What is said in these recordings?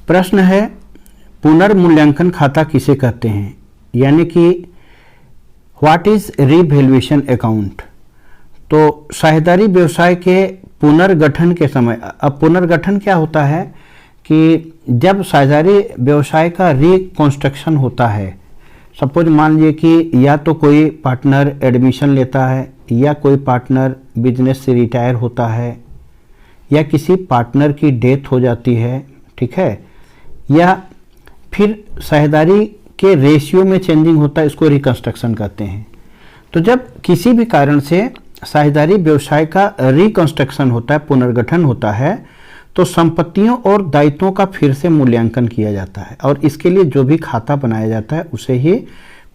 प्रश्न है पुनर्मूल्यांकन खाता किसे कहते हैं, यानी कि व्हाट इज रीवैल्यूएशन अकाउंट। तो साझेदारी व्यवसाय के पुनर्गठन के समय, अब पुनर्गठन क्या होता है कि जब साझेदारी व्यवसाय का रिकंस्ट्रक्शन होता है, सपोज मान लीजिए कि या तो कोई पार्टनर एडमिशन लेता है, या कोई पार्टनर बिजनेस से रिटायर होता है, या किसी पार्टनर की डेथ हो जाती है, ठीक है, या फिर साझेदारी के रेशियो में चेंजिंग होता है, इसको रिकंस्ट्रक्शन कहते हैं। तो जब किसी भी कारण से साझेदारी व्यवसाय का रिकंस्ट्रक्शन होता है, पुनर्गठन होता है, तो संपत्तियों और दायित्वों का फिर से मूल्यांकन किया जाता है और इसके लिए जो भी खाता बनाया जाता है उसे ही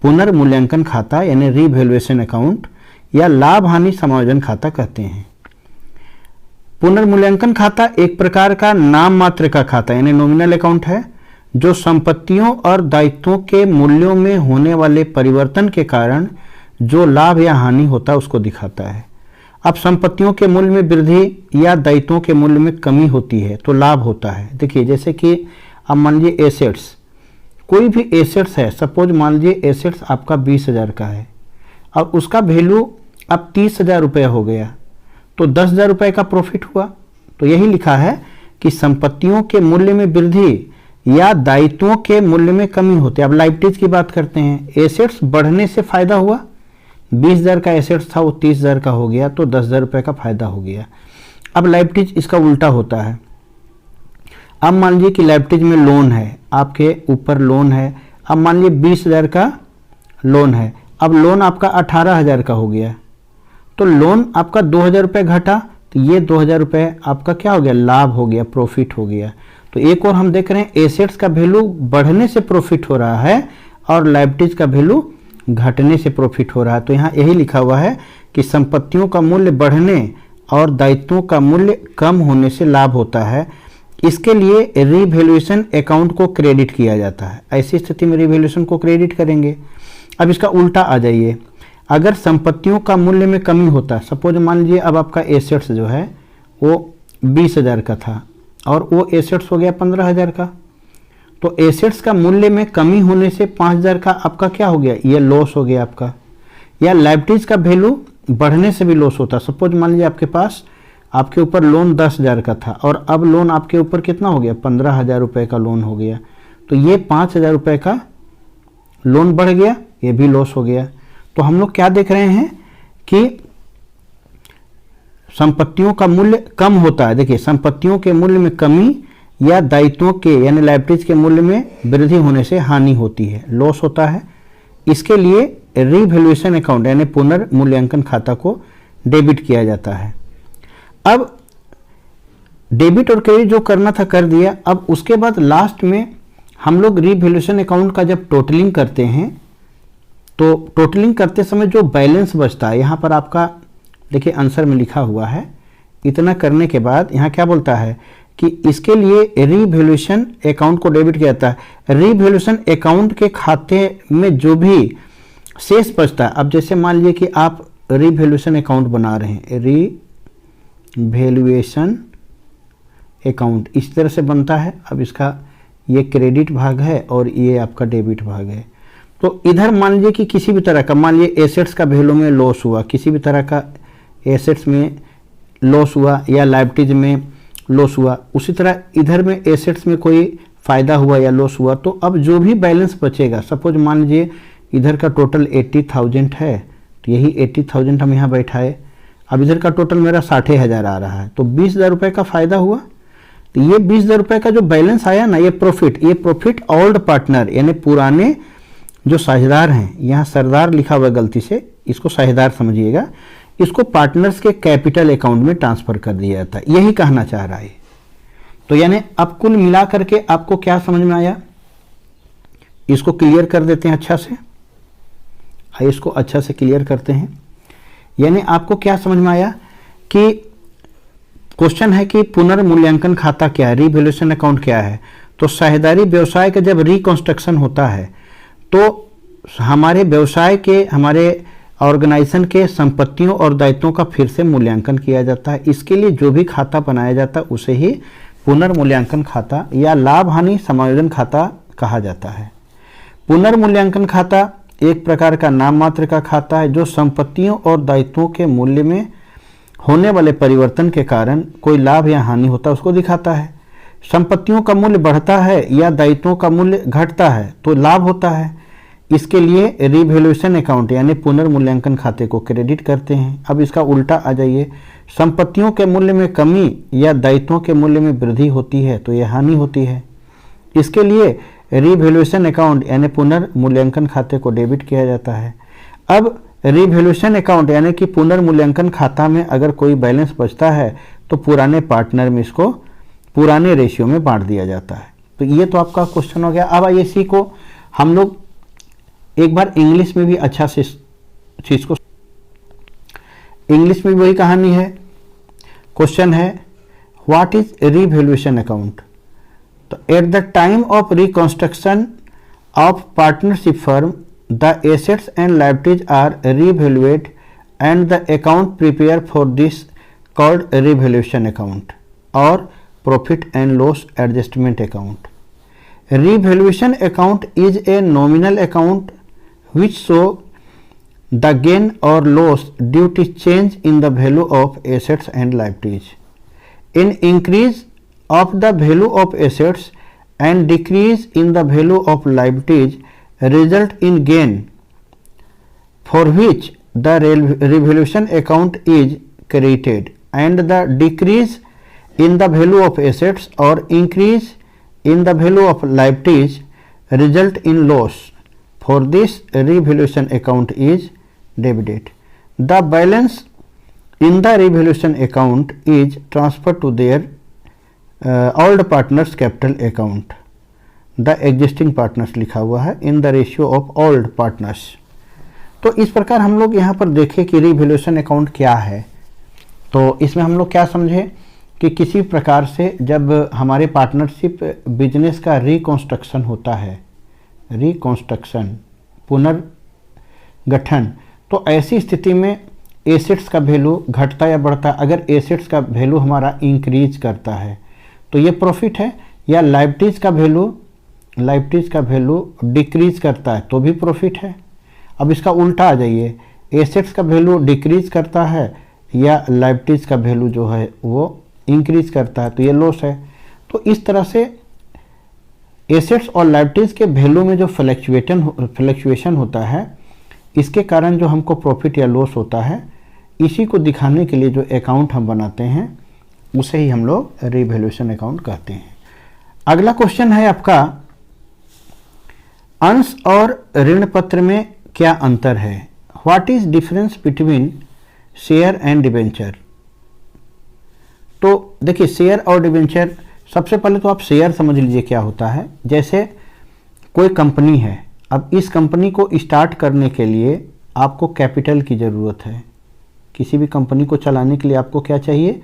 पुनर्मूल्यांकन खाता यानी रीवैल्यूएशन अकाउंट या लाभ हानि समायोजन खाता कहते हैं। पुनर्मूल्यांकन खाता एक प्रकार का नाम मात्र का खाता यानी नॉमिनल अकाउंट है, जो संपत्तियों और दायित्वों के मूल्यों में होने वाले परिवर्तन के कारण जो लाभ या हानि होता है उसको दिखाता है। अब संपत्तियों के मूल्य में वृद्धि या दायित्वों के मूल्य में कमी होती है तो लाभ होता है। देखिए जैसे कि अब मान लीजिए एसेट्स, कोई भी एसेट्स है, सपोज मान लीजिए एसेट्स आपका 20,000 का है, अब उसका वैल्यू अब 30,000 रुपये हो गया तो 10,000 रुपये का प्रॉफिट हुआ। तो यही लिखा है कि संपत्तियों के मूल्य में वृद्धि या दायित्वों के मूल्य में कमी होती है। अब लायबिलिटीज की बात करते हैं, एसेट्स बढ़ने से फायदा हुआ, 20,000 का एसेट्स था वो 30,000 का हो गया तो 10,000 रुपये का फायदा हो गया। अब लायबिलिटीज इसका उल्टा होता है। अब मान लीजिए कि लायबिलिटीज में लोन है, आपके ऊपर लोन है, अब मान लीजिए 20,000 का लोन है, अब लोन आपका 18,000 का हो गया तो लोन आपका 2,000 रुपये घटा तो ये 2,000 रुपये आपका क्या हो गया, लाभ हो गया, प्रॉफिट हो गया। तो एक और हम देख रहे हैं एसेट्स का वैल्यू बढ़ने से प्रॉफिट हो रहा है और लायबिलिटीज का वैल्यू घटने से प्रॉफिट हो रहा है। तो यहाँ यही लिखा हुआ है कि संपत्तियों का मूल्य बढ़ने और दायित्वों का मूल्य कम होने से लाभ होता है। इसके लिए रीवैल्यूएशन अकाउंट को क्रेडिट किया जाता है। ऐसी स्थिति में रीवैल्यूएशन को क्रेडिट करेंगे। अब इसका उल्टा आ जाइए, अगर संपत्तियों का मूल्य में कमी होता है, सपोज मान लीजिए अब आपका एसेट्स जो है वो 20,000 का था और वो एसेट्स हो गया 15,000 का, तो एसेट्स का मूल्य में कमी होने से 5,000 का आपका क्या हो गया, ये लॉस हो गया आपका। या लायबिलिटीज का वैल्यू बढ़ने से भी लॉस होता है। सपोज मान लीजिए आपके पास आपके ऊपर लोन 10,000 का था और अब लोन आपके ऊपर कितना हो गया, 15,000 रुपये का लोन हो गया, तो ये 5,000 रुपये का लोन बढ़ गया, ये भी लॉस हो गया। तो हम लोग क्या देख रहे हैं कि संपत्तियों का मूल्य कम होता है। देखिए संपत्तियों के मूल्य में कमी या दायित्वों के यानी लायबिलिटीज के मूल्य में वृद्धि होने से हानि होती है, लॉस होता है। इसके लिए रीवैल्यूएशन अकाउंट यानी पुनर्मूल्यांकन खाता को डेबिट किया जाता है। अब डेबिट और क्रेडिट जो करना था कर दिया। अब उसके बाद लास्ट में हम लोग रीवैल्यूएशन अकाउंट का जब टोटलिंग करते हैं तो टोटलिंग करते समय जो बैलेंस बचता है, यहाँ पर आपका देखिए आंसर में लिखा हुआ है, इतना करने के बाद यहाँ क्या बोलता है कि इसके लिए रीवैल्यूएशन अकाउंट को डेबिट किया जाता है। रीवैल्यूएशन अकाउंट के खाते में जो भी शेष बचता है, अब जैसे मान लीजिए कि आप रीवैल्यूएशन अकाउंट बना रहे हैं, रीवैल्यूएशन अकाउंट इस तरह से बनता है। अब इसका ये क्रेडिट भाग है और ये आपका डेबिट भाग है। तो इधर मान लीजिए कि किसी भी तरह का, मान लीजिए एसेट्स का वैल्यू में लॉस हुआ, किसी भी तरह का एसेट्स में लॉस हुआ या लायबिलिटीज में लॉस हुआ, उसी तरह इधर में एसेट्स में कोई फायदा हुआ या लॉस हुआ, तो अब जो भी बैलेंस बचेगा, सपोज मान लीजिए इधर का टोटल 80,000 है तो यही 80,000 हम यहाँ बैठाए। अब इधर का टोटल मेरा 60,000 आ रहा है तो 20,000 रुपये का फायदा हुआ। तो ये 20,000 रुपये का जो बैलेंस आया ना, ये प्रॉफिट ओल्ड पार्टनर यानी पुराने जो साझेदार हैं, यहाँ सरदार लिखा हुआ गलती से, इसको साझेदार समझिएगा, इसको पार्टनर्स के कैपिटल अकाउंट में ट्रांसफर कर दिया जाता है, यही कहना चाह रहा है। तो यानी अब कुल मिला करके आपको क्या समझ में आया, इसको क्लियर कर देते हैं अच्छा से। आइए इसको अच्छा से क्लियर करते हैं। यानी आपको क्या समझ में आया कि क्वेश्चन है कि पुनर्मूल्यांकन खाता क्या है, रीवैल्यूएशन अकाउंट क्या है। तो साझेदारी व्यवसाय का जब रिकंस्ट्रक्शन होता है तो हमारे व्यवसाय के, हमारे ऑर्गेनाइजेशन के संपत्तियों और दायित्वों का फिर से मूल्यांकन किया जाता है। इसके लिए जो भी खाता बनाया जाता है उसे ही पुनर्मूल्यांकन खाता या लाभ हानि समायोजन खाता कहा जाता है। पुनर्मूल्यांकन खाता एक प्रकार का नाम मात्र का खाता है जो संपत्तियों और दायित्वों के मूल्य में होने वाले परिवर्तन के कारण कोई लाभ या हानि होता है उसको दिखाता है। संपत्तियों का मूल्य बढ़ता है या दायित्वों का मूल्य घटता है तो लाभ होता है। इसके लिए रिवैल्यूएशन अकाउंट यानी पुनर्मूल्यांकन खाते को क्रेडिट करते हैं। अब इसका उल्टा आ जाइए, संपत्तियों के मूल्य में कमी या दायित्वों के मूल्य में वृद्धि होती है तो यह हानि होती है। इसके लिए रिवैल्यूएशन अकाउंट यानी पुनर्मूल्यांकन खाते को डेबिट किया जाता है। अब रिवैल्यूएशन अकाउंट यानी कि पुनर्मूल्यांकन खाता में अगर कोई बैलेंस बचता है तो पुराने पार्टनर में इसको पुराने रेशियो में बांट दिया जाता है। तो ये तो आपका क्वेश्चन हो गया। अब आइए इसी को हम लोग एक बार इंग्लिश में भी अच्छा से चीज को, इंग्लिश में भी वही कहानी है। क्वेश्चन है व्हाट इज रिवैल्यूएशन अकाउंट। तो at the time of reconstruction of partnership firm the assets and liabilities are revaluate and the account prepare for this called revaluation account और profit and loss adjustment account. Revaluation account is a nominal account which show the gain or loss due to change in the value of assets and liabilities. In increase of the value of assets and decrease in the value of liabilities result in gain for which the revaluation account is created, and the decrease in the value of assets or increase in the value of liabilities result in loss. For this revaluation account is debited. The balance in the revaluation account is transferred to their old partners capital account. The existing partners लिखा हुआ है in the ratio of old partners. तो इस प्रकार हम लोग यहाँ पर देखें कि रिवैल्यूएशन अकाउंट क्या है। तो इसमें हम लोग क्या समझे कि किसी प्रकार से जब हमारे पार्टनरशिप बिजनेस का रिकंस्ट्रक्शन होता है, रिकंस्ट्रक्शन पुनर्गठन, तो ऐसी स्थिति में एसेट्स का वैल्यू घटता या बढ़ता है। अगर एसेट्स का वैल्यू हमारा इंक्रीज करता है तो ये प्रॉफिट है, या लायबिलिटीज का वैल्यू डिक्रीज करता है तो भी प्रॉफिट है। अब इसका उल्टा आ जाइए, एसेट्स का वैल्यू डिक्रीज करता है या लायबिलिटीज का वैल्यू जो है वो इंक्रीज करता है तो ये लॉस है। तो इस तरह से एसेट्स और लायबिलिटीज के वैल्यू में जो फ्लक्चुएशन होता है, इसके कारण जो हमको प्रॉफिट या लॉस होता है, इसी को दिखाने के लिए जो अकाउंट हम बनाते हैं उसे ही हम लोग रिवैल्यूएशन अकाउंट कहते हैं। अगला क्वेश्चन है आपका, अंश और ऋण पत्र में क्या अंतर है। What is difference between share and debenture. तो देखिए शेयर और डिबेंचर, सबसे पहले तो आप शेयर समझ लीजिए क्या होता है। जैसे कोई कंपनी है, अब इस कंपनी को स्टार्ट करने के लिए आपको कैपिटल की ज़रूरत है। किसी भी कंपनी को चलाने के लिए आपको क्या चाहिए,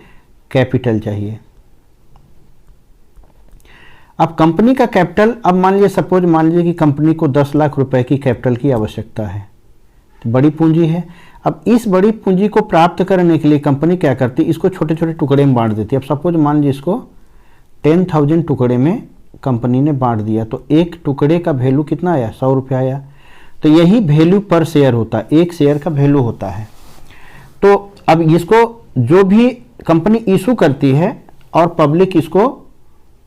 कैपिटल चाहिए। अब कंपनी का कैपिटल, अब मान लीजिए सपोज मान लीजिए कि कंपनी को 10 लाख रुपए की कैपिटल की आवश्यकता है, तो बड़ी पूंजी है। अब इस बड़ी पूंजी को प्राप्त करने के लिए कंपनी क्या करती है, इसको छोटे छोटे टुकड़े में बांट देती है। अब सपोज मान लीजिए इसको 10,000 टुकड़े में कंपनी ने बांट दिया, तो एक टुकड़े का वैल्यू कितना आया, 100 रुपये आया। तो यही वैल्यू पर शेयर होता है, एक शेयर का वैल्यू होता है। तो अब इसको जो भी कंपनी इशू करती है और पब्लिक इसको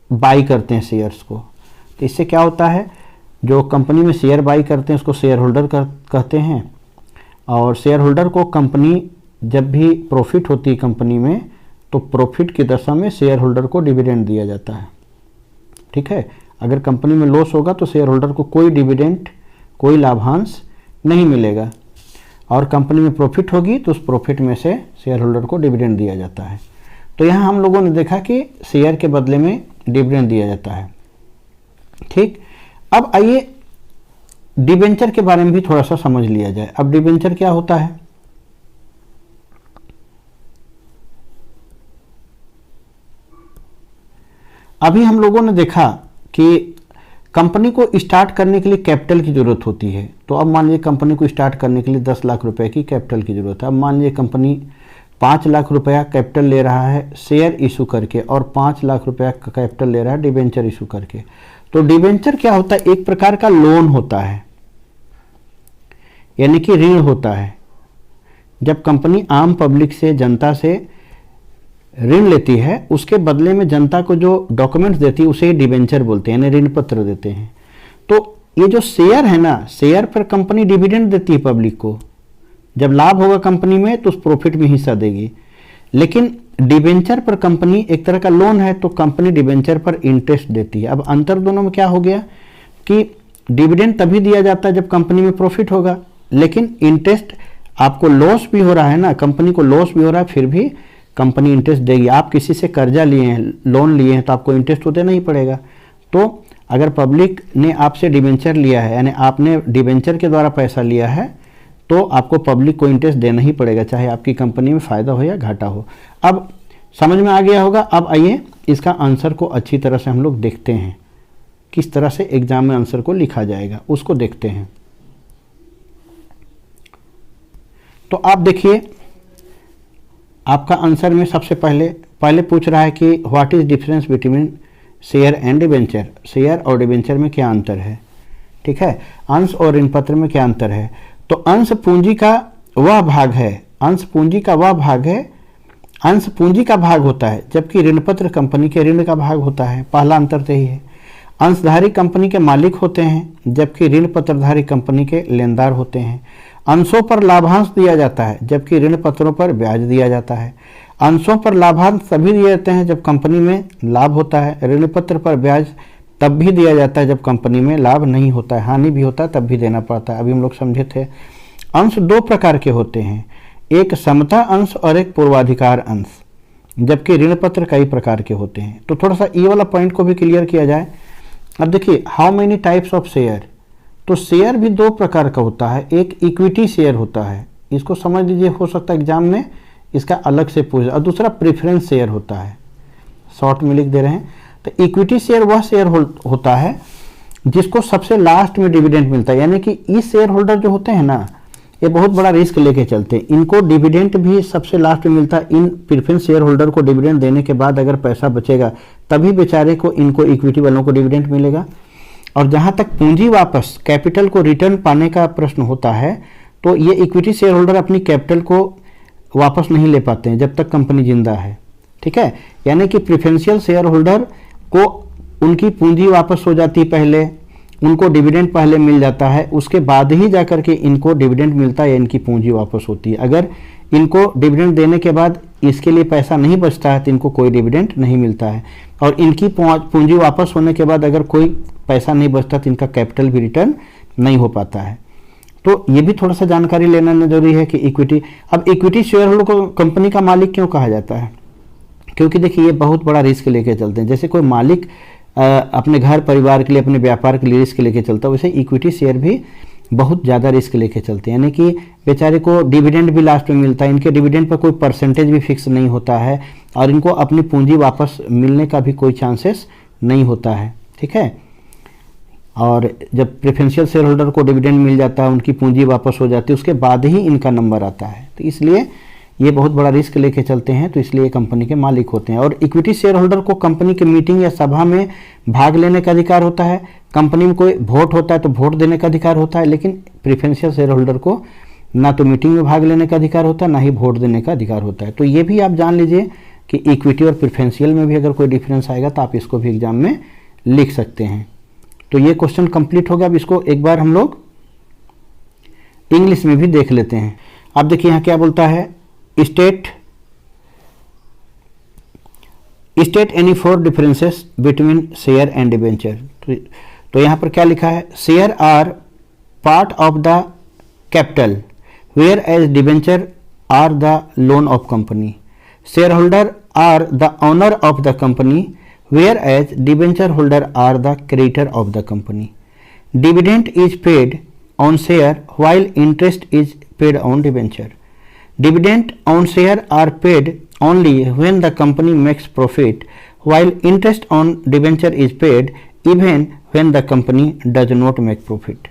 बाई करते हैं शेयर्स को, तो इससे क्या होता है, जो कंपनी में शेयर बाई करते हैं उसको शेयर होल्डर कहते हैं। और शेयर होल्डर को कंपनी जब भी प्रॉफिट होती है कंपनी में, तो प्रॉफिट की दशा में शेयर होल्डर को डिविडेंड दिया जाता है। ठीक है, अगर कंपनी में लॉस होगा तो शेयर होल्डर को कोई डिविडेंड, कोई लाभांश नहीं मिलेगा, और कंपनी में प्रॉफिट होगी तो उस प्रॉफिट में से शेयर होल्डर को डिविडेंड दिया जाता है। तो यहाँ हम लोगों ने देखा कि शेयर के बदले में डिविडेंड दिया जाता है। ठीक, अब आइए डिबेंचर के बारे में भी थोड़ा सा समझ लिया जाए। अब डिबेंचर क्या होता है, अभी हम लोगों ने देखा कि कंपनी को स्टार्ट करने के लिए कैपिटल की जरूरत होती है। तो अब मान लीजिए कंपनी को स्टार्ट करने के लिए 10 लाख रुपए की कैपिटल की जरूरत है। अब मान लीजिए कंपनी 5 लाख रुपया कैपिटल ले रहा है शेयर इशू करके और 5 लाख रुपया का कैपिटल ले रहा है डिबेंचर इशू करके। तो डिबेंचर क्या होता है? एक प्रकार का लोन होता है, यानी कि ऋण होता है। जब कंपनी आम पब्लिक से, जनता से ऋण लेती है, उसके बदले में जनता को जो डॉक्यूमेंट्स देती है उसे डिबेंचर बोलते हैं, यानी ऋण पत्र देते हैं। तो ये जो शेयर है ना, शेयर पर कंपनी डिविडेंड देती है पब्लिक को। जब लाभ होगा कंपनी में तो उस प्रॉफिट में हिस्सा देगी। लेकिन डिबेंचर पर कंपनी एक तरह का लोन है, तो कंपनी डिबेंचर पर इंटरेस्ट देती है। अब अंतर दोनों में क्या हो गया कि डिविडेंड तभी दिया जाता है जब कंपनी में प्रॉफिट होगा, लेकिन इंटरेस्ट आपको लॉस भी हो रहा है ना, कंपनी को लॉस भी हो रहा है, फिर भी कंपनी इंटरेस्ट देगी। आप किसी से कर्जा लिए हैं, लोन लिए हैं, तो आपको इंटरेस्ट तो देना ही पड़ेगा। तो अगर पब्लिक ने आपसे डिबेंचर लिया है, यानी आपने डिबेंचर के द्वारा पैसा लिया है, तो आपको पब्लिक को इंटरेस्ट देना ही पड़ेगा, चाहे आपकी कंपनी में फ़ायदा हो या घाटा हो। अब समझ में आ गया होगा। अब आइए इसका आंसर को अच्छी तरह से हम लोग देखते हैं, किस तरह से एग्जाम में आंसर को लिखा जाएगा उसको देखते हैं। तो आप देखिए, आपका आंसर में सबसे पहले पूछ रहा है कि what is difference between share and debenture. Share और डिबेंचर में क्या अंतर है, ठीक है। अंश और ऋण पत्र में क्या अंतर है। तो अंश पूंजी का वह भाग है, अंश पूंजी का वह भाग है, अंश पूंजी का भाग होता है, जबकि ऋण पत्र कंपनी के ऋण का भाग होता है। पहला अंतर तो यही है। अंशधारी कंपनी के मालिक होते हैं, जबकि ऋण पत्रधारी कंपनी के लेनदार होते हैं। अंशों पर लाभांश दिया जाता है, जबकि ऋण पत्रों पर ब्याज दिया जाता है। अंशों पर लाभांश तभी दिए जाते हैं जब कंपनी में लाभ होता है। ऋण पत्र पर ब्याज तब भी दिया जाता है जब कंपनी में लाभ नहीं होता है, हानि भी होता है तब भी देना पड़ता है। अभी हम लोग समझे थे। अंश दो प्रकार के होते हैं, एक समता अंश और एक पूर्वाधिकार अंश, जबकि ऋण पत्र कई प्रकार के होते हैं। तो थोड़ा सा ये वाला पॉइंट को भी क्लियर किया जाए। अब देखिए, how many types of share. तो शेयर भी दो प्रकार का होता है। एक इक्विटी शेयर होता है, इसको समझ लीजिए, हो सकता है एग्जाम में इसका अलग से पूछ, और दूसरा प्रेफरेंस शेयर होता है, शॉर्ट में लिख दे रहे हैं। तो इक्विटी शेयर वह शेयर होता है जिसको सबसे लास्ट में डिविडेंड मिलता है, यानी कि इस शेयर होल्डर जो होते हैं ना, ये बहुत बड़ा रिस्क लेके चलते हैं। इनको डिविडेंड भी सबसे लास्ट में मिलता है। इन प्रेफरेंस शेयर होल्डर को डिविडेंड देने के बाद अगर पैसा बचेगा तभी बेचारे को, इनको इक्विटी वालों को डिविडेंड मिलेगा। और जहां तक पूंजी वापस, कैपिटल को रिटर्न पाने का प्रश्न होता है, तो ये इक्विटी शेयर होल्डर अपनी कैपिटल को वापस नहीं ले पाते हैं जब तक कंपनी जिंदा है, ठीक है। यानी कि प्रेफरेंशियल शेयर होल्डर को उनकी पूंजी वापस हो जाती है, पहले उनको डिविडेंड पहले मिल जाता है, उसके बाद ही जाकर के इनको डिविडेंड मिलता है या इनकी पूंजी वापस होती है। अगर इनको डिविडेंड देने के बाद इसके लिए पैसा नहीं बचता है तो इनको कोई डिविडेंड नहीं मिलता है। और इनकी पूंजी वापस होने के बाद अगर कोई पैसा नहीं बचता तो इनका कैपिटल भी रिटर्न नहीं हो पाता है। तो ये भी थोड़ा सा जानकारी लेना जरूरी है कि इक्विटी, अब इक्विटी शेयर होल्डर को कंपनी का मालिक क्यों कहा जाता है, क्योंकि देखिए ये बहुत बड़ा रिस्क लेके चलते हैं। जैसे कोई मालिक अपने घर परिवार के लिए, अपने व्यापार के लिए रिस्क लेके चलता है, वैसे इक्विटी शेयर भी बहुत ज़्यादा रिस्क लेके चलते हैं। यानी कि बेचारे को डिविडेंड भी लास्ट में मिलता है, इनके डिविडेंड पर कोई परसेंटेज भी फिक्स नहीं होता है, और इनको अपनी पूंजी वापस मिलने का भी कोई चांसेस नहीं होता है, ठीक है। और जब प्रेफरेंशियल शेयर होल्डर को डिविडेंड मिल जाता है, उनकी पूंजी वापस हो जाती है, उसके बाद ही इनका नंबर आता है। तो इसलिए ये बहुत बड़ा रिस्क लेके चलते हैं, तो इसलिए कंपनी के मालिक होते हैं। और इक्विटी शेयर होल्डर को कंपनी की मीटिंग या सभा में भाग लेने का अधिकार होता है। कंपनी में कोई वोट होता है तो वोट देने का अधिकार होता है, लेकिन प्रेफरेंशियल शेयर होल्डर को ना तो मीटिंग में भाग लेने का अधिकार होता है, ना ही वोट देने का अधिकार होता है। तो ये भी आप जान लीजिए कि इक्विटी और प्रेफरेंशियल में भी अगर कोई डिफरेंस आएगा तो आप इसको भी एग्जाम में लिख सकते हैं। तो ये क्वेश्चन कंप्लीट हो गया। अब इसको एक बार हम लोग इंग्लिश में भी देख लेते हैं। अब देखिए यहाँ क्या बोलता है, state any 4 differences between share and debenture. तो यहाँ पर क्या लिखा है, share are part of the capital whereas debenture are the loan of company. Share holder are the owner of the company whereas debenture holder are the creditor of the company. Dividend is paid on share while interest is paid on debenture. Dividend on share are paid only when the company makes profit, while interest on debenture is paid even when the company does not make profit.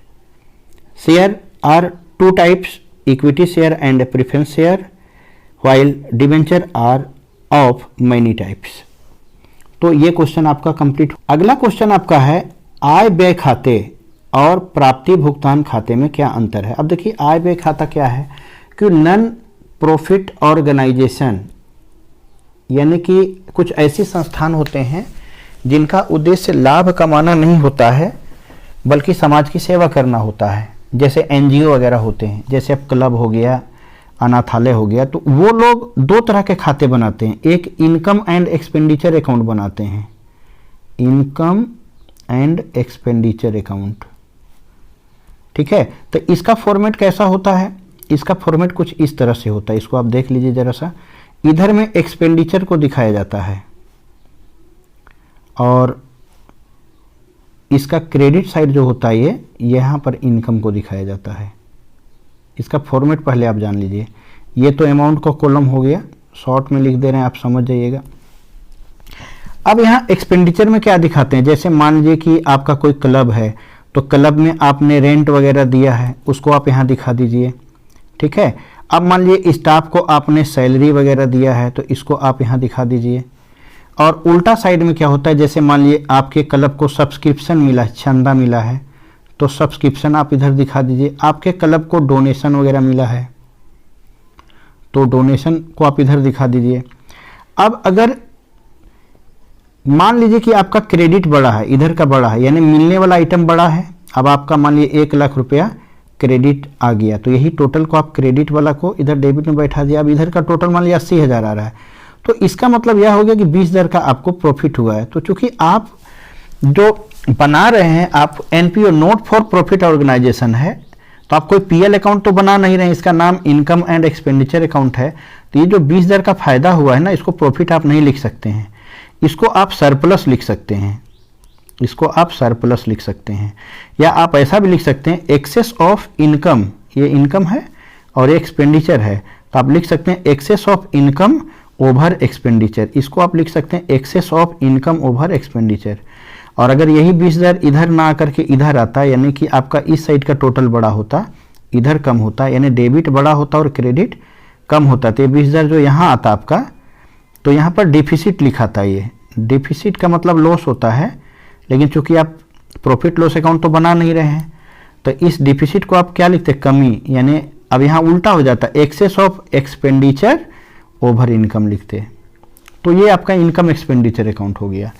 Share are two types, equity share and preference share. while debenture are of many types. तो ये question आपका complete. अगला question आपका है आय व्यय खाते और प्राप्ति भुगतान खाते में क्या अंतर है। अब देखिए आय व्यय खाता क्या है कि नॉन प्रॉफिट ऑर्गेनाइजेशन यानी कि कुछ ऐसी संस्थान होते हैं जिनका उद्देश्य लाभ कमाना नहीं होता है बल्कि समाज की सेवा करना होता है, जैसे एनजीओ वगैरह होते हैं, जैसे अब क्लब हो गया, अनाथालय हो गया। तो वो लोग दो तरह के खाते बनाते हैं, एक इनकम एंड एक्सपेंडिचर अकाउंट बनाते हैं, इनकम एंड एक्सपेंडिचर अकाउंट, ठीक है। तो इसका फॉर्मेट कैसा होता है, इसका फॉर्मेट कुछ इस तरह से होता है, इसको आप देख लीजिए जरा सा। इधर में एक्सपेंडिचर को दिखाया जाता है और इसका क्रेडिट साइड जो होता है ये यहाँ पर इनकम को दिखाया जाता है। इसका फॉर्मेट पहले आप जान लीजिए। ये तो अमाउंट का कॉलम हो गया, शॉर्ट में लिख दे रहे हैं, आप समझ जाइएगा। अब यहाँ एक्सपेंडिचर में क्या दिखाते हैं, जैसे मान लीजिए कि आपका कोई क्लब है तो क्लब में आपने रेंट वगैरह दिया है, उसको आप यहाँ दिखा दीजिए, ठीक है। अब मान लीजिए स्टाफ को आपने सैलरी वगैरह दिया है तो इसको आप यहाँ दिखा दीजिए। और उल्टा साइड में क्या होता है, जैसे मान लीजिए आपके क्लब को सब्सक्रिप्शन मिला है, चंदा मिला है, तो सब्सक्रिप्शन आप इधर दिखा दीजिए। आपके क्लब को डोनेशन वगैरह मिला है तो डोनेशन को आप इधर दिखा दीजिए। अब अगर मान लीजिए कि आपका क्रेडिट बड़ा है, इधर का बड़ा है, यानी मिलने वाला आइटम बड़ा है, अब आपका मान लीजिए 1 लाख रुपया क्रेडिट आ गया, तो यही टोटल को आप क्रेडिट वाला को इधर डेबिट में बैठा दिया। अब इधर का टोटल मान लिया 80,000 आ रहा है, तो इसका मतलब यह हो गया कि 20,000 का आपको प्रॉफिट हुआ है। तो चूंकि आप जो बना रहे हैं, आप NPO not for profit organisation है, तो आप कोई पीएल अकाउंट तो बना नहीं रहे हैं, इसका नाम इनकम एंड एक्सपेंडिचर अकाउंट है। तो ये जो 20,000 का फायदा हुआ है ना, इसको प्रॉफिट आप नहीं लिख सकते हैं, इसको आप सरप्लस लिख सकते हैं, इसको आप सरप्लस लिख सकते हैं, या आप ऐसा भी लिख सकते हैं एक्सेस ऑफ इनकम, ये इनकम है और ये एक्सपेंडिचर है, तो आप लिख सकते हैं excess of income over expenditure, इसको आप लिख सकते हैं excess of income over expenditure. और अगर यही 20,000 इधर ना आकर के इधर आता, यानी कि आपका इस साइड का टोटल बड़ा होता, इधर कम होता, यानी डेबिट बड़ा होता और क्रेडिट कम होता, तो ये 20,000 जो यहाँ आता आपका, तो यहाँ पर डिफिसिट लिखा था। ये डिफिसिट का मतलब लॉस होता है, लेकिन चूंकि आप प्रॉफिट लॉस अकाउंट तो बना नहीं रहे हैं, तो इस डिफिसिट को आप क्या लिखते हैं, कमी, यानी अब यहाँ उल्टा हो जाता है, excess of expenditure over income लिखते। तो ये आपका इनकम एक्सपेंडिचर अकाउंट हो गया।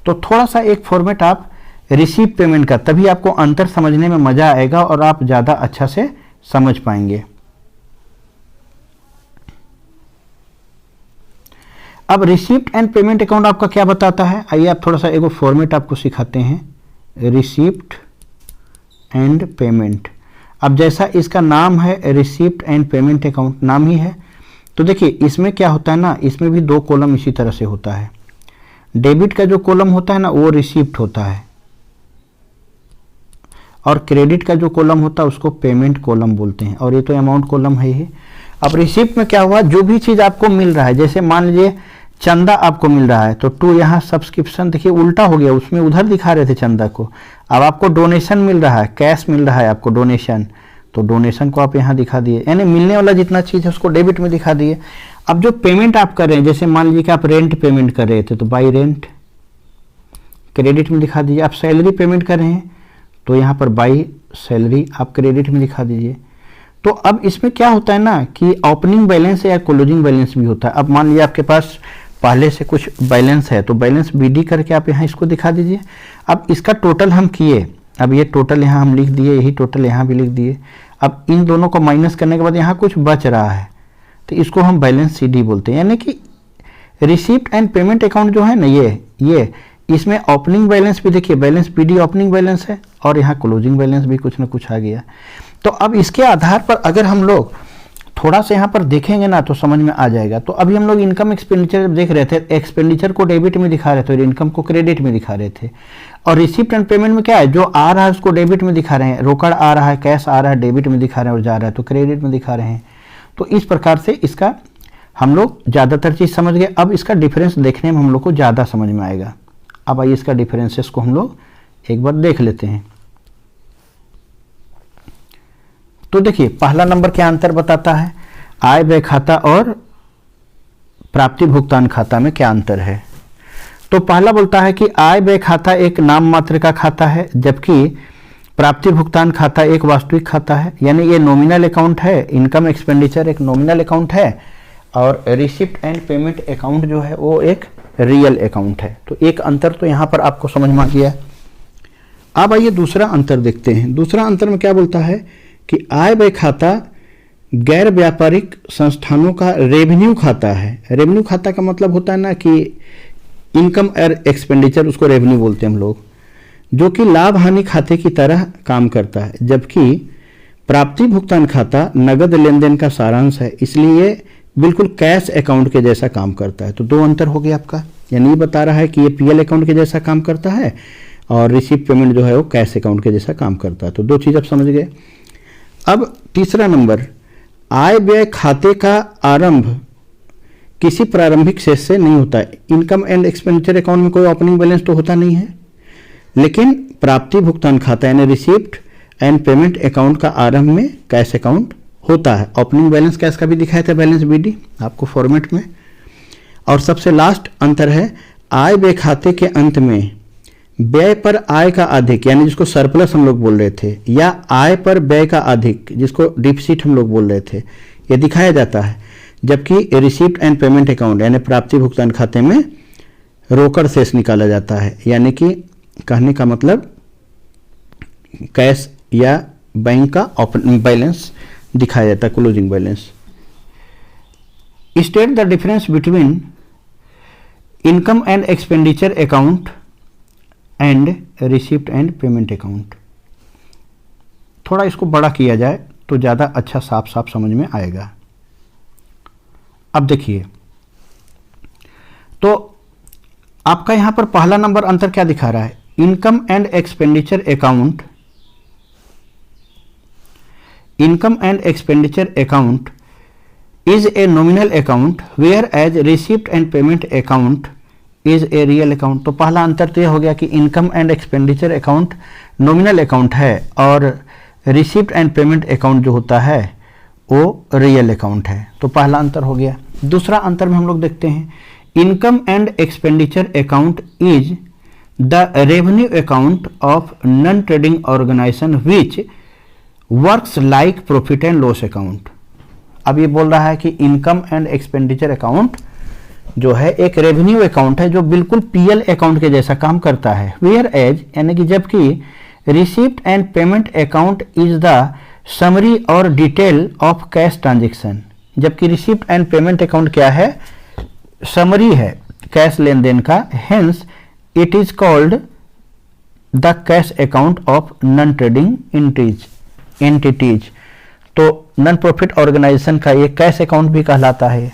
तो थोड़ा सा एक फॉर्मेट आप रिसीव पेमेंट का, तभी आपको अंतर समझने में मजा आएगा और आप ज़्यादा अच्छा से समझ पाएंगे। अब रिसीप्ट एंड पेमेंट अकाउंट आपका क्या बताता है, आइए आप थोड़ा सा एक फॉर्मेट आपको सिखाते हैं, रिसीप्ट एंड पेमेंट। अब जैसा इसका नाम है रिसीप्ट एंड पेमेंट अकाउंट, नाम ही है, तो देखिए इसमें क्या होता है ना, इसमें भी 2 कॉलम इसी तरह से होता है। डेबिट का जो कॉलम होता है ना वो रिसीप्ट होता है, और क्रेडिट का जो कॉलम होता है उसको पेमेंट कॉलम बोलते हैं, और ये तो अमाउंट कॉलम है ही। अब रिसीप्ट में क्या हुआ, जो भी चीज़ आपको मिल रहा है, जैसे मान लीजिए चंदा आपको मिल रहा है, तो 2 यहाँ सब्सक्रिप्शन, देखिए उल्टा हो गया, उसमें उधर दिखा रहे थे चंदा को, अब आपको डोनेशन मिल रहा है, कैश मिल रहा है आपको डोनेशन, तो डोनेशन को आप यहाँ दिखा दिए, यानी मिलने वाला जितना चीज़ है उसको डेबिट में दिखा दिए। अब जो पेमेंट आप कर रहे हैं, जैसे मान लीजिए कि आप रेंट पेमेंट कर रहे थे तो बाई रेंट क्रेडिट में दिखा दीजिए। आप सैलरी पेमेंट कर रहे हैं तो यहाँ पर बाई सैलरी आप क्रेडिट में दिखा दीजिए। तो अब इसमें क्या होता है ना कि ओपनिंग बैलेंस या क्लोजिंग बैलेंस भी होता है। अब मान लीजिए आपके पास पहले से कुछ बैलेंस है तो बैलेंस बीडी करके आप यहाँ इसको दिखा दीजिए। अब इसका टोटल हम किए, अब ये टोटल यहाँ हम लिख दिए, यही टोटल यहाँ भी लिख दिए। अब इन दोनों को माइनस करने के बाद यहाँ कुछ बच रहा है तो इसको हम बैलेंस सीडी बोलते हैं। यानी कि रिसीप्ट एंड पेमेंट अकाउंट जो है ना, ये इसमें ओपनिंग बैलेंस भी देखिए, बैलेंस बीडी ओपनिंग बैलेंस है और यहाँ क्लोजिंग बैलेंस भी कुछ ना कुछ आ गया। तो अब इसके आधार पर अगर हम लोग थोड़ा सा यहाँ पर देखेंगे ना तो समझ में आ जाएगा। तो अभी हम लोग इनकम एक्सपेंडिचर देख रहे थे, एक्सपेंडिचर को डेबिट में दिखा रहे थे और इनकम को क्रेडिट में दिखा रहे थे। और रिसिप्ट एंड पेमेंट में क्या है, जो आ रहा है उसको डेबिट में दिखा रहे हैं, रोकड़ आ रहा है, कैश आ रहा है, डेबिट में दिखा रहे हैं, और जा रहा है तो क्रेडिट में दिखा रहे हैं। तो इस प्रकार से इसका हम लोग ज़्यादातर चीज़ समझ गए। अब इसका डिफरेंस देखने में हम लोग को ज़्यादा समझ में आएगा। अब आइए इसका डिफरेंसेस को हम लोग एक बार देख लेते हैं। तो देखिए पहला नंबर क्या अंतर बताता है, आय व्यय खाता और प्राप्ति भुगतान खाता में क्या अंतर है। तो पहला बोलता है कि आय व्यय खाता एक नाम मात्र का खाता है, जबकि प्राप्ति भुगतान खाता एक वास्तविक खाता है। यानी ये नॉमिनल अकाउंट है, इनकम एक्सपेंडिचर एक नॉमिनल अकाउंट है और रिसिप्ट एंड पेमेंट अकाउंट जो है वो एक रियल अकाउंट है। तो एक अंतर तो यहाँ पर आपको समझ में आ गया। अब आइए दूसरा अंतर देखते हैं। दूसरा अंतर में क्या बोलता है कि आय व्यय खाता गैर व्यापारिक संस्थानों का रेवेन्यू खाता है। रेवेन्यू खाता का मतलब होता है ना कि इनकम और एक्सपेंडिचर, उसको रेवेन्यू बोलते हैं हम लोग, जो कि लाभ हानि खाते की तरह काम करता है। जबकि प्राप्ति भुगतान खाता नगद लेन देन का सारांश है, इसलिए बिल्कुल कैश अकाउंट के जैसा काम करता है। तो दो अंतर हो गया आपका। यानी ये बता रहा है कि ये पीएल अकाउंट के जैसा काम करता है और रिसीप्ट पेमेंट जो है वो कैश अकाउंट के जैसा काम करता है। तो दो चीज आप समझ गए। अब तीसरा नंबर, आय व्यय खाते का आरंभ किसी प्रारंभिक शेष से नहीं होता है। इनकम एंड एक्सपेंडिचर अकाउंट में कोई ओपनिंग बैलेंस तो होता नहीं है, लेकिन प्राप्ति भुगतान खाता यानी रिसीप्ट एंड पेमेंट अकाउंट का आरंभ में कैश अकाउंट होता है। ओपनिंग बैलेंस कैश का भी दिखाया था, बैलेंस बीडी आपको फॉर्मेट में। और सबसे लास्ट अंतर है, आय व्यय खाते के अंत में व्यय पर आय का अधिक, यानी जिसको सरप्लस हम लोग बोल रहे थे, या आय पर व्यय का अधिक, जिसको डिफिसिट हम लोग बोल रहे थे, ये दिखाया जाता है। जबकि रिसीप्ट एंड पेमेंट अकाउंट यानी प्राप्ति भुगतान खाते में रोकड़ शेष निकाला जाता है। यानी कि कहने का मतलब कैश या बैंक का ओपनिंग बैलेंस दिखाया जाता है, closing balance. State the difference between income and expenditure account and receipt and payment account. थोड़ा इसको बड़ा किया जाए तो ज़्यादा अच्छा साफ साफ समझ में आएगा। अब देखिए, तो आपका यहां पर पहला नंबर अंतर क्या दिखा रहा है, income and expenditure account. Income and expenditure account is a nominal account whereas receipt and payment account is a real account। तो पहला अंतर तो यह हो गया कि income and expenditure account nominal account है और रिसिप्ट एंड पेमेंट अकाउंट जो होता है वो रियल अकाउंट है। तो पहला अंतर हो गया। दूसरा अंतर में हम लोग देखते हैं, income and expenditure account is the revenue account of non trading organisation which works like profit and loss account. अब ये बोल रहा है कि इनकम एंड एक्सपेंडिचर अकाउंट जो है एक रेवेन्यू अकाउंट है जो बिल्कुल पीएल अकाउंट के जैसा काम करता है। वेयर एज यानी कि जबकि receipt and payment account is the summary और डिटेल ऑफ कैश ट्रांजेक्शन। जबकि रिसिप्ट एंड पेमेंट अकाउंट क्या है, समरी है कैश लेन देन का, hence it is called the cash account of non trading entities. तो नॉन प्रॉफिट ऑर्गेनाइजेशन का ये cash account भी कहलाता है।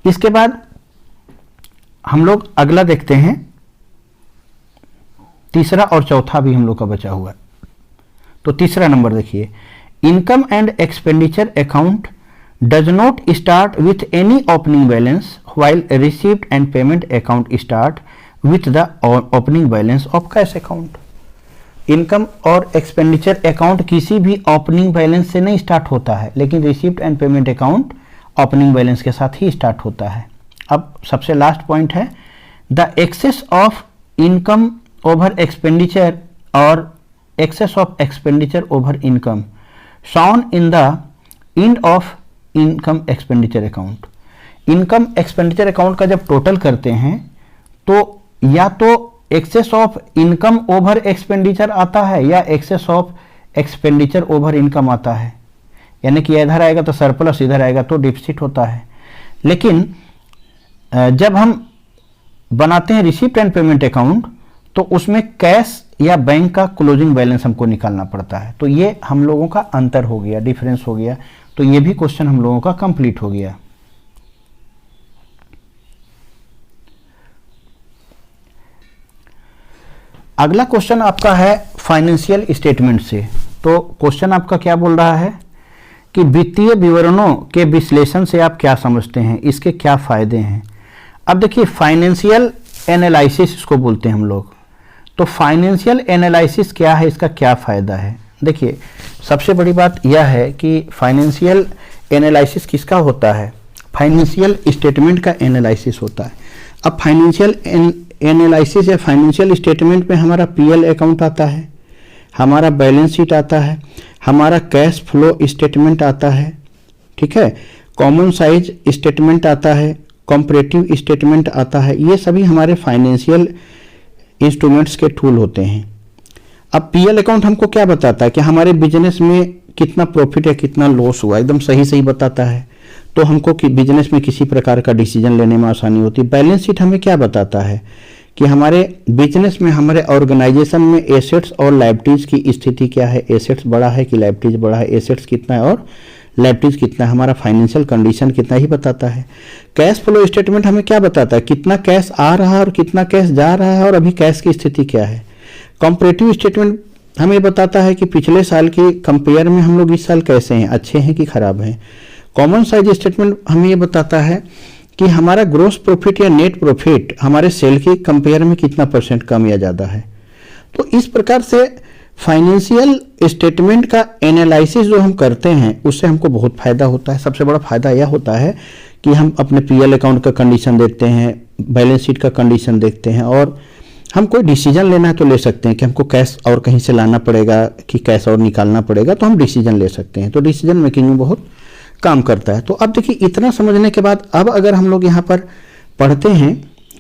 इसके बाद हम लोग अगला देखते हैं, तीसरा और चौथा भी हम लोग का बचा हुआ है। तो तीसरा नंबर देखिए, income and expenditure account does not start with any opening balance while receipt and payment account start with the opening balance of cash account. Income और एक्सपेंडिचर अकाउंट किसी भी ओपनिंग बैलेंस से नहीं स्टार्ट होता है, लेकिन receipt and payment account opening balance के साथ ही स्टार्ट होता है। अब सबसे लास्ट पॉइंट है, the excess of income over expenditure और excess of expenditure over income shown in the end of income expenditure account. Income expenditure account का जब टोटल करते हैं तो या तो excess of income over expenditure आता है या excess of expenditure over income आता है। यानी कि इधर आएगा तो सरप्लस, इधर आएगा तो डिफिसिट होता है। लेकिन जब हम बनाते हैं रिसीप्ट एंड पेमेंट अकाउंट तो उसमें कैश या बैंक का क्लोजिंग बैलेंस हमको निकालना पड़ता है। तो ये हम लोगों का अंतर हो गया, डिफरेंस हो गया। तो ये भी क्वेश्चन हम लोगों का कंप्लीट हो गया। अगला क्वेश्चन आपका है फाइनेंशियल स्टेटमेंट से। तो क्वेश्चन आपका क्या बोल रहा है कि वित्तीय विवरणों के विश्लेषण से आप क्या समझते हैं, इसके क्या फायदे हैं। अब देखिए, फाइनेंशियल एनालिसिस इसको बोलते हैं हम लोग। तो फाइनेंशियल एनालिसिस क्या है, इसका क्या फायदा है। देखिए, सबसे बड़ी बात यह है कि फाइनेंशियल एनालिसिस किसका होता है, फाइनेंशियल स्टेटमेंट का एनालिसिस होता है। अब फाइनेंशियल एनालिसिस या फाइनेंशियल स्टेटमेंट में हमारा पीएल अकाउंट आता है, हमारा बैलेंस शीट आता है, हमारा कैश फ्लो स्टेटमेंट आता है, ठीक है, कॉमन साइज स्टेटमेंट आता है, कंपैरेटिव स्टेटमेंट आता है। ये सभी हमारे फाइनेंशियल इंस्ट्रूमेंट्स के टूल होते हैं। अब पीएल अकाउंट हमको क्या बताता है कि हमारे बिजनेस में कितना प्रॉफिट है, कितना लॉस हुआ, एकदम सही सही बताता है, तो हमको कि बिजनेस में किसी प्रकार का डिसीजन लेने में आसानी होती है। बैलेंस शीट हमें क्या बताता है कि हमारे बिजनेस में, हमारे ऑर्गेनाइजेशन में एसेट्स और लायबिलिटीज की स्थिति क्या है, एसेट्स बड़ा है कि लायबिलिटीज बड़ा है, एसेट्स कितना है और लायबिलिटीज कितना है, हमारा फाइनेंशियल कंडीशन कितना ही बताता है। कैश फ्लो स्टेटमेंट हमें क्या बताता है, कितना कैश आ रहा है और कितना कैश जा रहा है और अभी कैश की स्थिति क्या है। कंपैरेटिव स्टेटमेंट हमें बताता है कि पिछले साल के कंपेयर में हम लोग इस साल कैसे हैं, अच्छे हैं कि खराब हैं। कॉमन साइज स्टेटमेंट हमें ये बताता है कि हमारा ग्रोस प्रॉफिट या नेट प्रॉफिट हमारे सेल के कंपेयर में कितना % कम या ज़्यादा है। तो इस प्रकार से फाइनेंशियल स्टेटमेंट का एनालिसिस जो हम करते हैं उससे हमको बहुत फायदा होता है। सबसे बड़ा फायदा यह होता है कि हम अपने पीएल अकाउंट का कंडीशन देखते हैं, बैलेंस शीट का कंडीशन देखते हैं, और हम कोई डिसीजन लेना है तो ले सकते हैं कि हमको कैश और कहीं से लाना पड़ेगा कि कैश और निकालना पड़ेगा, तो हम डिसीजन ले सकते हैं। तो डिसीजन मेकिंग में बहुत काम करता है। तो अब देखिए, इतना समझने के बाद अब अगर हम लोग यहाँ पर पढ़ते हैं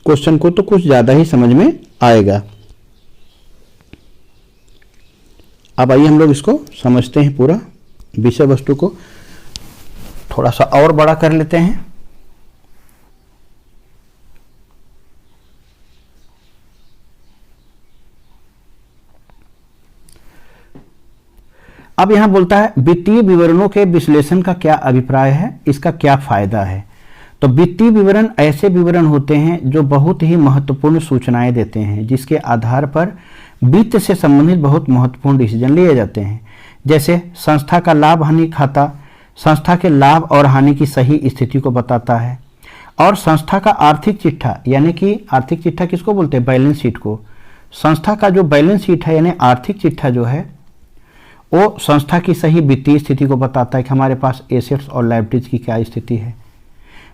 क्वेश्चन को तो कुछ ज़्यादा ही समझ में आएगा। अब आइए हम लोग इसको समझते हैं, पूरा विषय वस्तु को थोड़ा सा और बड़ा कर लेते हैं। अब यहां बोलता है वित्तीय विवरणों के विश्लेषण का क्या अभिप्राय है, इसका क्या फायदा है। तो वित्तीय विवरण ऐसे विवरण होते हैं जो बहुत ही महत्वपूर्ण सूचनाएं देते हैं, जिसके आधार पर वित्त से संबंधित बहुत महत्वपूर्ण डिसीजन लिए जाते हैं। जैसे संस्था का लाभ हानि खाता संस्था के लाभ और हानि की सही स्थिति को बताता है, और संस्था का आर्थिक चिट्ठा, यानी कि आर्थिक चिट्ठा किसको बोलते हैं, बैलेंस शीट को। संस्था का जो बैलेंस शीट है यानी आर्थिक चिट्ठा जो है वो संस्था की सही वित्तीय स्थिति को बताता है कि हमारे पास एसेट्स और लायबिलिटीज की क्या स्थिति है।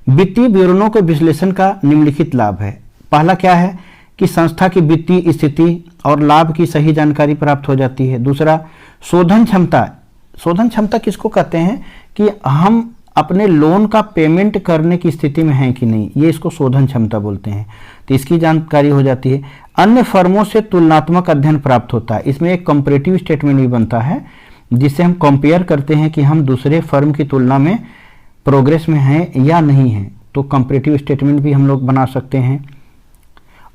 वित्तीय विवरणों के विश्लेषण का निम्नलिखित लाभ है। पहला क्या है कि संस्था की वित्तीय स्थिति और लाभ की सही जानकारी प्राप्त हो जाती है। दूसरा, शोधन क्षमता। शोधन क्षमता किसको कहते हैं कि हम अपने लोन का पेमेंट करने की स्थिति में हैं कि नहीं, ये इसको शोधन क्षमता बोलते हैं, तो इसकी जानकारी हो जाती है। अन्य फर्मों से तुलनात्मक अध्ययन प्राप्त होता है। इसमें एक कंपैरेटिव स्टेटमेंट भी बनता है जिससे हम कंपेयर करते हैं कि हम दूसरे फर्म की तुलना में प्रोग्रेस में हैं या नहीं हैं, तो कंपैरेटिव स्टेटमेंट भी हम लोग बना सकते हैं।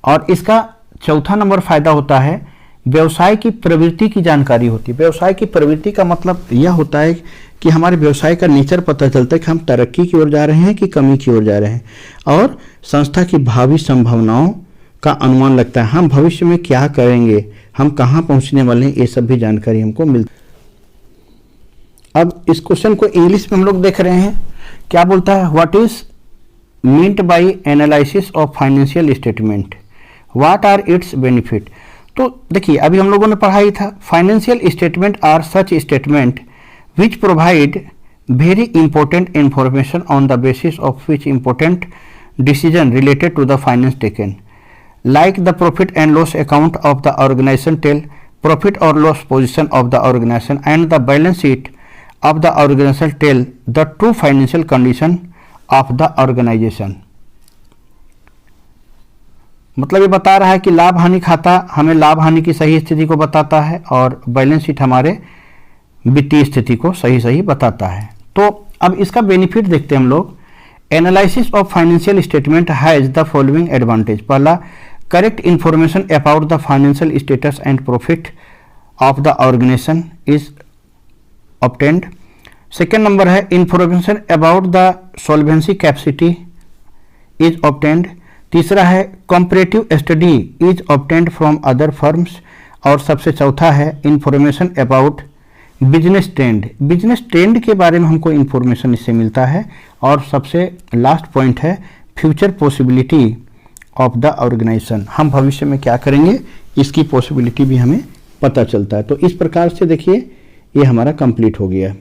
और इसका चौथा नंबर फायदा होता है व्यवसाय की प्रवृत्ति की जानकारी होती है। व्यवसाय की प्रवृत्ति का मतलब यह होता है कि हमारे व्यवसाय का नेचर पता चलता है कि हम तरक्की की ओर जा रहे हैं कि कमी की ओर जा रहे हैं, और संस्था की भावी संभावनाओं का अनुमान लगता है, हम भविष्य में क्या करेंगे, हम कहाँ पहुँचने वाले हैं, ये सब भी जानकारी हमको मिलती है। अब इस क्वेश्चन को इंग्लिश में हम लोग देख रहे हैं, क्या बोलता है, what is meant by analysis of financial statement, what are its benefit. तो देखिए, अभी हम लोगों ने पढ़ा ही था, financial statement are such statement which provide very important information on the basis of which important decision related to the finance taken, like the profit and loss account of the organization tell profit or loss position of the organization, and the balance sheet of the organization tell the true financial condition of the organization। मतलब ये बता रहा है कि लाभ हानि खाता हमें लाभ हानि की सही स्थिति को बताता है, और बैलेंस शीट हमारे वित्तीय स्थिति को सही बताता है। तो अब इसका बेनिफिट देखते हैं हम लोग। Analysis of financial statement has the following advantage. पहला, correct information about the financial status and profit of the organization is obtained। Second number है information about the solvency capacity is obtained। तीसरा है comparative study is obtained from other firms। और सबसे चौथा है information about business trend। Business trend के बारे में हमको इंफॉर्मेशन इससे मिलता है। और सबसे लास्ट पॉइंट है future possibility of the organisation, हम भविष्य में क्या करेंगे इसकी पॉसिबिलिटी भी हमें पता चलता है। तो इस प्रकार से देखिए ये हमारा कंप्लीट हो गया।